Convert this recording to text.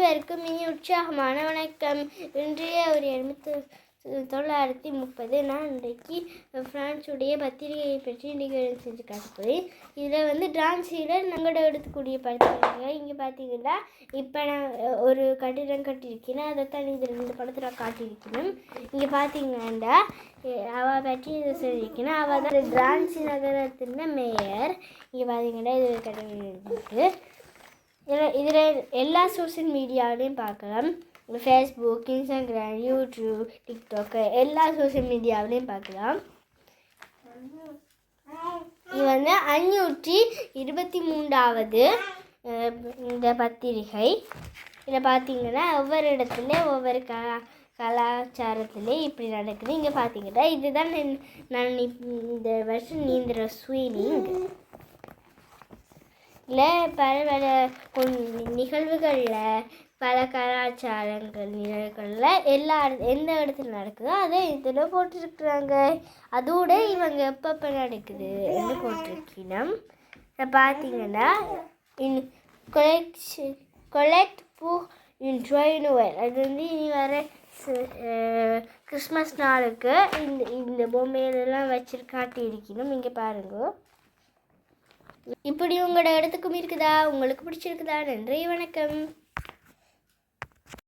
அனைவருக்கும் இனி உற்சாகமான வணக்கம். இன்றைய ஒரு 1930 நான் இன்றைக்கு ஃப்ரான்ஸுடைய பத்திரிகையை பற்றி நிகழ்ச்சி செஞ்சு காட்டப்போகிறேன். இதில் டிரான்ஸில் நாங்களோட எடுத்துக்கூடிய படத்தில் இங்கே பார்த்தீங்கன்னா இப்போ நான் ஒரு கட்டிடம் கட்டியிருக்கேன். அதைத்தான் இதில் இந்த படத்தில் காட்டியிருக்கணும். இங்கே பார்த்தீங்கன்னா அவள் பற்றி இதை சொல்லியிருக்கேன். அவள் தான் டிரான்ஸி நகரத்தின் மேயர். இங்கே பார்த்தீங்கன்னா இது கட்டிடம் இருக்குது. இதில் எல்லா சோஷியல் மீடியாவிலையும் பார்க்கலாம். ஃபேஸ்புக், இன்ஸ்டாகிராம், யூடியூப், டிக்டாக் எல்லா சோஷியல் மீடியாவிலையும் பார்க்கலாம். இது 523வது இந்த பத்திரிகை. இதில் பார்த்தீங்கன்னா ஒவ்வொரு இடத்துல ஒவ்வொரு கலாச்சாரத்துலேயும் இப்படி நடக்குது. இங்கே பார்த்தீங்கன்னா இதுதான் நான் இந்த வருஷம் நீந்துற ஸ்விமிங். இல்லை பல நிகழ்வுகளில் பல கலாச்சாரங்கள் நிகழ்வுகளில் எந்த இடத்துல நடக்குதோ அதை இதில் போட்டிருக்கிறாங்க. அதோட இவங்க எப்பப்போ நடக்குதுன்னு போட்டிருக்கணும். பார்த்தீங்கன்னா collect pour une joyeux Noël. அது இனி வர கிறிஸ்மஸ் நாளுக்கு இந்த பொம்மையிலெல்லாம் காட்டி இருக்கணும். இங்கே பாருங்க. இப்படி உங்களோட இடத்துக்கும் இருக்குதா? உங்களுக்கு பிடிச்சிருக்குதா? நன்றி, வணக்கம்.